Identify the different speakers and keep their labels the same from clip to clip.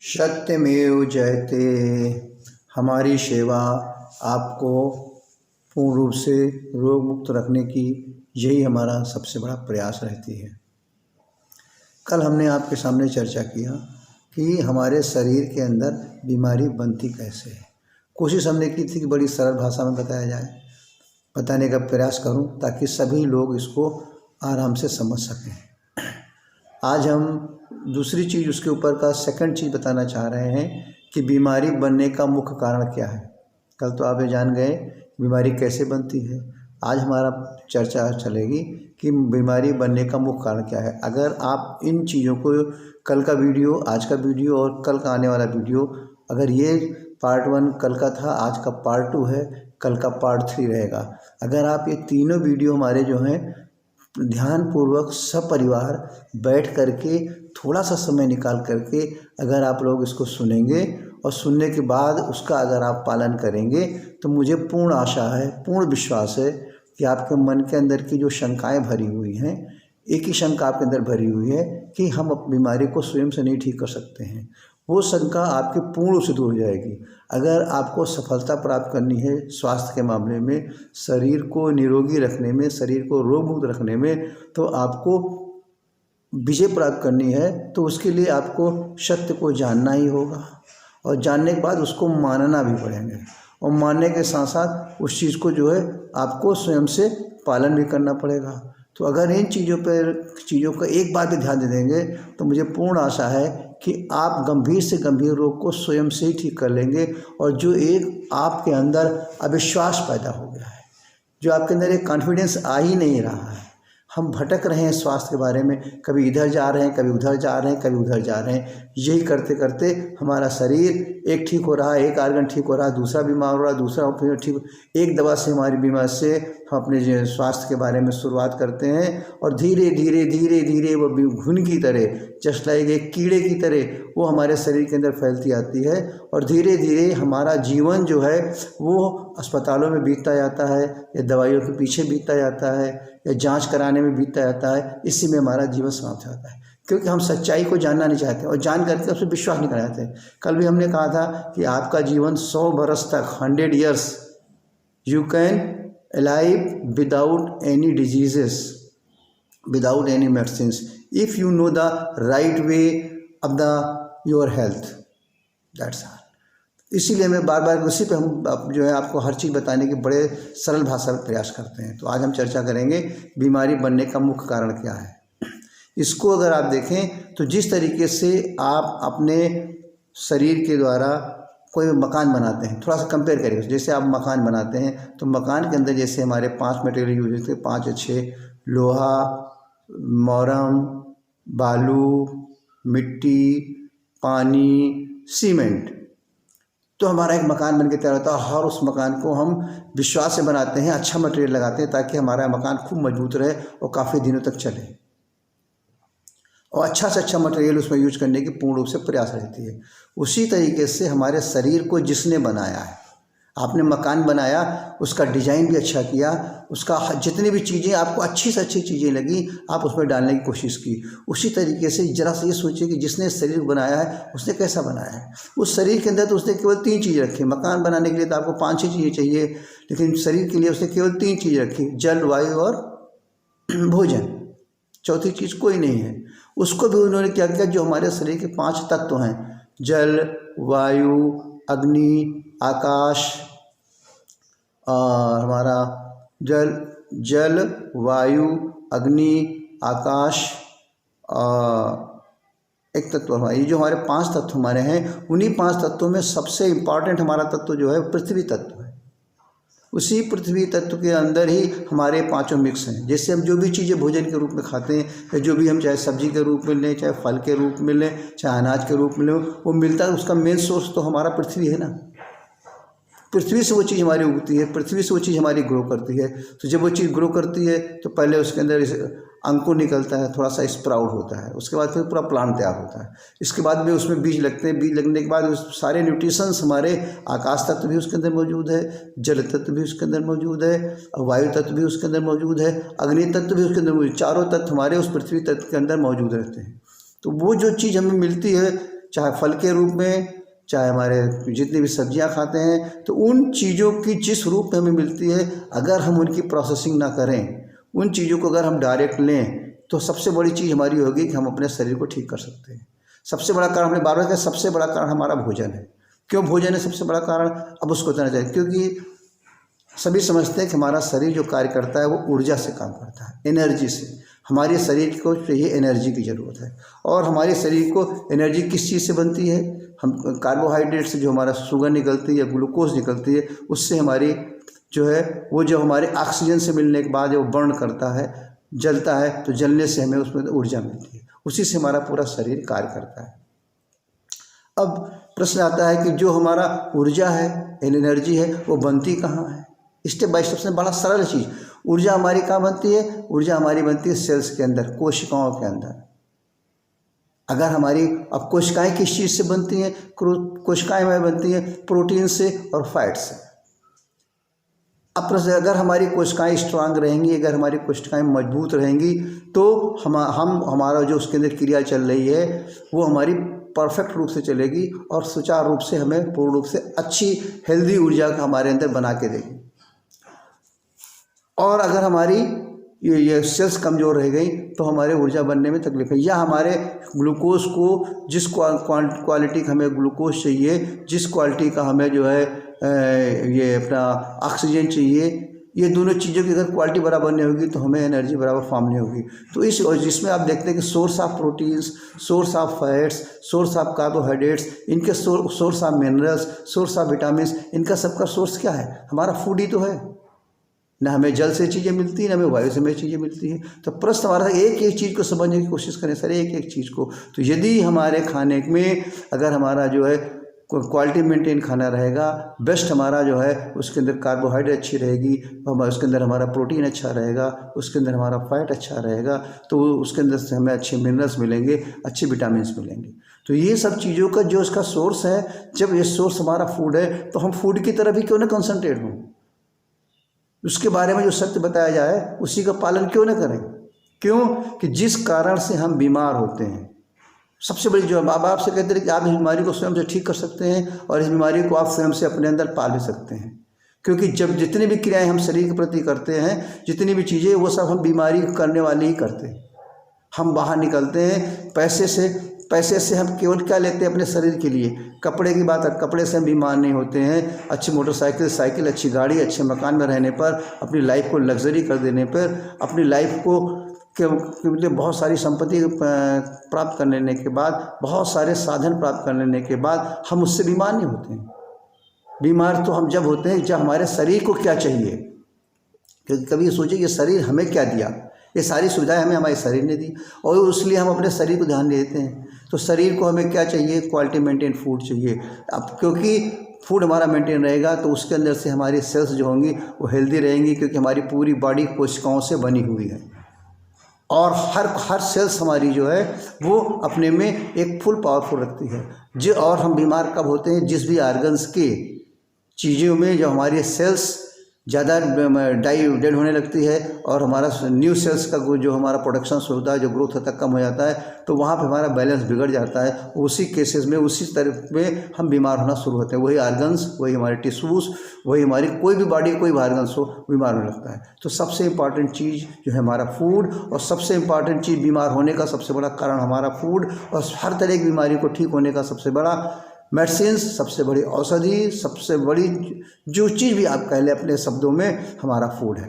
Speaker 1: सत्यमेव जयते। हमारी सेवा आपको पूर्ण रूप से रोग मुक्त रखने की यही हमारा सबसे बड़ा प्रयास रहती है। कल हमने आपके सामने चर्चा किया कि हमारे शरीर के अंदर बीमारी बनती कैसे है। कोशिश हमने की थी कि बड़ी सरल भाषा में बताया जाए, बताने का प्रयास करूं ताकि सभी लोग इसको आराम से समझ सकें। आज हम दूसरी चीज़, उसके ऊपर का सेकंड चीज़ बताना चाह रहे हैं कि बीमारी बनने का मुख्य कारण क्या है। कल तो आप ये जान गए बीमारी कैसे बनती है। आज हमारा चर्चा चलेगी कि बीमारी बनने का मुख्य कारण क्या है। अगर आप इन चीज़ों को, कल का वीडियो, आज का वीडियो और कल का आने वाला वीडियो, अगर ये पार्ट 1 कल का था, आज का पार्ट 2 है, कल का पार्ट 3 रहेगा। अगर आप ये तीनों वीडियो हमारे जो हैं ध्यानपूर्वक सपरिवार बैठ करके थोड़ा सा समय निकाल करके अगर आप लोग इसको सुनेंगे और सुनने के बाद उसका अगर आप पालन करेंगे तो मुझे पूर्ण आशा है, पूर्ण विश्वास है कि आपके मन के अंदर की जो शंकाएं भरी हुई हैं, एक ही शंका आपके अंदर भरी हुई है कि हम अपनी बीमारी को स्वयं से नहीं ठीक कर सकते हैं, वो शंका आपकी पूर्ण रूप से दूर हो जाएगी। अगर आपको सफलता प्राप्त करनी है स्वास्थ्य के मामले में, शरीर को निरोगी रखने में, शरीर को रोग मुक्त रखने में, तो आपको विजय प्राप्त करनी है, तो उसके लिए आपको सत्य को जानना ही होगा और जानने के बाद उसको मानना भी पड़ेंगे और मानने के साथ साथ उस चीज़ को जो है आपको स्वयं से पालन भी करना पड़ेगा। तो अगर इन चीज़ों का एक बार भी ध्यान दे देंगे तो मुझे पूर्ण आशा है कि आप गंभीर से गंभीर रोग को स्वयं से ही ठीक कर लेंगे। और जो एक आपके अंदर अविश्वास पैदा हो गया है, जो आपके अंदर एक कॉन्फिडेंस आ ही नहीं रहा है, हम भटक रहे हैं स्वास्थ्य के बारे में, कभी इधर जा रहे हैं, कभी उधर जा रहे हैं, कभी उधर जा रहे हैं, यही करते करते हमारा शरीर एक ठीक हो रहा है, एक ऑर्गन ठीक हो रहा है, दूसरा बीमार हो रहा है, दूसरा फिर ठीक, एक दवा से हमारी बीमारी से हम अपने स्वास्थ्य के बारे में शुरुआत करते हैं और धीरे धीरे धीरे धीरे वो घुन की तरह, जस्ट लाइक एक कीड़े की तरह वो हमारे शरीर के अंदर फैलती आती है और धीरे धीरे हमारा जीवन जो है वो अस्पतालों में बीतता जाता है या दवाइयों के पीछे बीतता जाता है या जांच कराने में बीतता जाता है। इसी में हमारा जीवन समाप्त हो जाता है क्योंकि हम सच्चाई को जानना नहीं चाहते और जान करके उस पर विश्वास नहीं कर चाहते। कल भी हमने कहा था कि आपका जीवन 100 बरस तक, 100 years you can alive without any diseases, without any medicines, if you know the right way of the your health, that's all. इसीलिए मैं बार बार उसी पे हम जो है आपको हर चीज़ बताने की बड़े सरल भाषा में प्रयास करते हैं। तो आज हम चर्चा करेंगे बीमारी बनने का मुख्य कारण क्या है। इसको अगर आप देखें तो जिस तरीके से आप अपने शरीर के द्वारा कोई मकान बनाते हैं, थोड़ा सा कंपेयर करिए। जैसे आप मकान बनाते हैं तो मकान के अंदर जैसे हमारे 5 मटेरियल यूज होते हैं, 5 या 6, लोहा, मोरम, बालू, मिट्टी, पानी, सीमेंट। तो हमारा एक मकान बन के तैयार होता है और उस मकान को हम विश्वास से बनाते हैं, अच्छा मटेरियल लगाते हैं ताकि हमारा मकान खूब मजबूत रहे और काफ़ी दिनों तक चले और अच्छा से अच्छा मटेरियल उसमें यूज करने की पूर्ण रूप से प्रयास रहती है। उसी तरीके से हमारे शरीर को जिसने बनाया है, आपने मकान बनाया, उसका डिज़ाइन भी अच्छा किया, उसका जितनी भी चीज़ें आपको अच्छी से अच्छी चीज़ें लगी आप उसमें डालने की कोशिश की। उसी तरीके से जरा सा ये सोचिए कि जिसने शरीर बनाया है उसने कैसा बनाया है। उस शरीर के अंदर तो उसने केवल 3 चीज़ें रखी। मकान बनाने के लिए तो आपको 5-6 चीज़ें चाहिए, लेकिन शरीर के लिए उसने केवल 3 चीज़ें रखी, जल, वायु और भोजन। चौथी चीज़ कोई नहीं है। उसको भी उन्होंने क्या किया, जो हमारे शरीर के 5 तत्व हैं, जल, वायु, अग्नि, आकाश, और हमारा जल, वायु, अग्नि, आकाश, एक तत्व हमारे, जो हमारे 5 तत्व हमारे हैं, उन्हीं 5 तत्वों में सबसे इम्पॉर्टेंट हमारा तत्व जो है पृथ्वी तत्व है। उसी पृथ्वी तत्व के अंदर ही हमारे 5 मिक्स हैं। जैसे हम जो भी चीज़ें भोजन के रूप में खाते हैं या जो भी हम चाहे सब्जी के रूप में लें, चाहे फल के रूप में लें, चाहे अनाज के रूप में लें, वो मिलता है, उसका मेन सोर्स तो हमारा पृथ्वी है ना। पृथ्वी से वो चीज़ हमारी उगती है, पृथ्वी से वो चीज़ हमारी ग्रो करती है। तो जब वो चीज़ ग्रो करती है तो पहले उसके अंदर अंकुर निकलता है, थोड़ा सा स्प्राउट होता है, उसके बाद फिर पूरा प्लांट तैयार होता है। इसके बाद में उसमें बीज लगते हैं, बीज लगने के बाद उस सारे न्यूट्रिशंस हमारे, आकाश तत्व भी उसके अंदर मौजूद है, जल तत्व भी उसके अंदर मौजूद है, वायु तत्व भी उसके अंदर मौजूद है, अग्नि तत्व भी उसके अंदर मौजूद, चारों तत्व हमारे उस पृथ्वी तत्व के अंदर मौजूद रहते हैं। तो वो जो चीज़ हमें मिलती है, चाहे फल के रूप में, चाहे हमारे जितनी भी सब्जियां खाते हैं, तो उन चीज़ों की जिस रूप में हमें मिलती है, अगर हम उनकी प्रोसेसिंग ना करें, उन चीज़ों को अगर हम डायरेक्ट लें, तो सबसे बड़ी चीज़ हमारी होगी कि हम अपने शरीर को ठीक कर सकते हैं। सबसे बड़ा कारण, हमने बार बार कहा, सबसे बड़ा कारण हमारा भोजन है। क्यों भोजन है सबसे बड़ा कारण? अब उसको बताना चाहिए। क्योंकि सभी समझते हैं कि हमारा शरीर जो कार्य करता है वो ऊर्जा से काम करता है, एनर्जी से। हमारे शरीर को चाहिए एनर्जी की ज़रूरत है, और हमारे शरीर को एनर्जी किस चीज़ से बनती है? हम कार्बोहाइड्रेट से जो हमारा शुगर निकलती है, ग्लूकोज निकलती है, उससे हमारी जो है वो जो हमारे ऑक्सीजन से मिलने के बाद वो बर्न करता है, जलता है, तो जलने से हमें उसमें ऊर्जा मिलती है, उसी से हमारा पूरा शरीर कार्य करता है। अब प्रश्न आता है कि जो हमारा ऊर्जा है, एनर्जी है, वो बनती कहाँ है? स्टेप बाय स्टेप से बड़ा सरल चीज़। ऊर्जा हमारी कहाँ बनती है? ऊर्जा हमारी बनती है सेल्स के अंदर, कोशिकाओं के अंदर। अगर हमारी, अब कोशिकाएं किस चीज़ से बनती हैं? कोशिकाएं हमारी बनती हैं प्रोटीन से और फैट से। अब प्रश्न, अगर हमारी कोशिकाएं स्ट्रांग रहेंगी, अगर हमारी कोशिकाएं मजबूत रहेंगी, तो हमारा जो उसके अंदर क्रिया चल रही है वो हमारी परफेक्ट रूप से चलेगी और सुचारू रूप से हमें पूर्ण रूप से अच्छी हेल्दी ऊर्जा हमारे अंदर बना के देगी। और अगर हमारी ये सेल्स कमज़ोर रह गई तो हमारे ऊर्जा बनने में तकलीफ है, या हमारे ग्लूकोज को, जिस क्वालिटी का हमें ग्लूकोज चाहिए, जिस क्वालिटी का हमें जो है ये अपना ऑक्सीजन चाहिए, ये दोनों चीज़ों की अगर क्वालिटी बराबर नहीं होगी तो हमें एनर्जी बराबर फॉर्म नहीं होगी। तो जिसमें आप देखते हैं कि source of proteins, source of fats, source of carbohydrates, इनके source of minerals, source of vitamin, इनका सबका सोर्स क्या है? हमारा फूड ही तो है। ना हमें जल से चीज़ें मिलती हैं, ना हमें वायु से हमें चीज़ें मिलती हैं। तो प्रश्न हमारा एक एक चीज़ को समझने की कोशिश करें सर, एक एक चीज़ को। तो यदि हमारे खाने में अगर हमारा जो है क्वालिटी मेंटेन खाना रहेगा, बेस्ट हमारा जो है उसके अंदर कार्बोहाइड्रेट अच्छी रहेगी, उसके अंदर हमारा प्रोटीन अच्छा रहेगा, उसके अंदर हमारा फैट अच्छा रहेगा, तो उसके अंदर से हमें अच्छे मिनरल्स मिलेंगे, अच्छे विटामिन मिलेंगे। तो ये सब चीज़ों का जो इसका सोर्स है, जब ये सोर्स हमारा फूड है तो हम फूड की तरफ ही क्यों ना कंसंट्रेट हों? उसके बारे में जो सत्य बताया जाए उसी का पालन क्यों ना करें? क्यों कि जिस कारण से हम बीमार होते हैं, सबसे बड़ी जो माँ बाप से कहते हैं कि आप इस बीमारी को स्वयं से ठीक कर सकते हैं और इस बीमारी को आप स्वयं से अपने अंदर पाल भी सकते हैं। क्योंकि जब जितनी भी क्रियाएं हम शरीर के प्रति करते हैं, जितनी भी चीज़ें, वो सब हम बीमारी करने वाले ही करते हैं। हम बाहर निकलते हैं पैसे से हम केवल क्या लेते हैं अपने शरीर के लिए? कपड़े की बात है, कपड़े से हम बीमार नहीं होते हैं। अच्छी मोटरसाइकिल, साइकिल, अच्छी गाड़ी, अच्छे मकान में रहने पर, अपनी लाइफ को लग्जरी कर देने पर, अपनी लाइफ को के बहुत सारी संपत्ति प्राप्त कर लेने के बाद, बहुत सारे साधन प्राप्त कर लेने के बाद हम उससे बीमार नहीं होते हैं। बीमार तो हम जब होते हैं जब हमारे शरीर को क्या चाहिए। क्योंकि कभी सोचिए ये शरीर हमें क्या दिया, ये सारी सुविधाएं हमें हमारे शरीर ने दी और इसलिए हम अपने शरीर को ध्यान देते हैं। तो शरीर को हमें क्या चाहिए? क्वालिटी मेंटेन फूड चाहिए। अब क्योंकि फूड हमारा मेंटेन रहेगा तो उसके अंदर से हमारी सेल्स जो होंगी वो हेल्दी रहेंगी, क्योंकि हमारी पूरी बॉडी कोशिकाओं से बनी हुई है और हर सेल्स हमारी जो है वो अपने में एक फुल पावरफुल रखती है। और हम बीमार कब होते हैं? जिस भी ऑर्गन्स के चीज़ों में जो हमारी सेल्स ज़्यादा डेड होने लगती है और हमारा न्यू सेल्स का जो हमारा प्रोडक्शन होता है, जो ग्रोथ होता है, कम हो जाता है, तो वहाँ पे हमारा बैलेंस बिगड़ जाता है। उसी केसेस में, उसी तरह में हम बीमार होना शुरू होते हैं। वही ऑर्गन्स, वही हमारे टिश्यूज़, वही हमारी कोई भी बॉडी कोई भी ऑर्गन्स हो, बीमार होने लगता है। तो सबसे इम्पॉर्टेंट चीज़ जो है हमारा फूड, और सबसे इम्पॉर्टेंट चीज़ बीमार होने का सबसे बड़ा कारण हमारा फूड, और हर तरह की बीमारी को ठीक होने का सबसे बड़ा मेडिसिन, सबसे बड़ी औषधि, सबसे बड़ी जो चीज़ भी आप कह लें अपने शब्दों में, हमारा फूड है।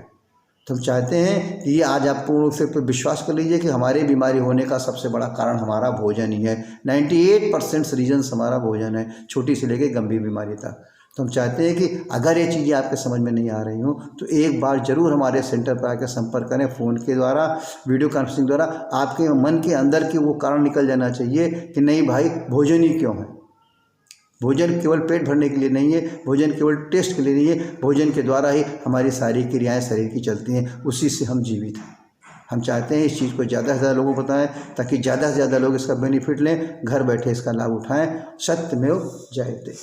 Speaker 1: तो हम चाहते हैं कि ये आज आप पूर्ण रूप से विश्वास कर लीजिए कि हमारी बीमारी होने का सबसे बड़ा कारण हमारा भोजन ही है। 98% रीजन्स हमारा भोजन है, छोटी से लेकर गंभीर बीमारी तक। तो हम चाहते हैं कि अगर ये चीज़ें आपके समझ में नहीं आ रही हों तो एक बार ज़रूर हमारे सेंटर पर आकर संपर्क करें, फ़ोन के द्वारा, वीडियो कॉन्फ्रेंसिंग द्वारा। आपके मन के अंदर की वो कारण निकल जाना चाहिए कि नहीं भाई, भोजन ही क्यों है। भोजन केवल पेट भरने के लिए नहीं है, भोजन केवल टेस्ट के लिए नहीं है, भोजन के द्वारा ही हमारी सारी क्रियाएं शरीर की चलती हैं, उसी से हम जीवित हैं। हम चाहते हैं इस चीज़ को ज़्यादा से ज़्यादा लोगों को बताएं ताकि ज़्यादा से ज़्यादा लोग इसका बेनिफिट लें, घर बैठे इसका लाभ उठाएं। सत्यमेव जयते।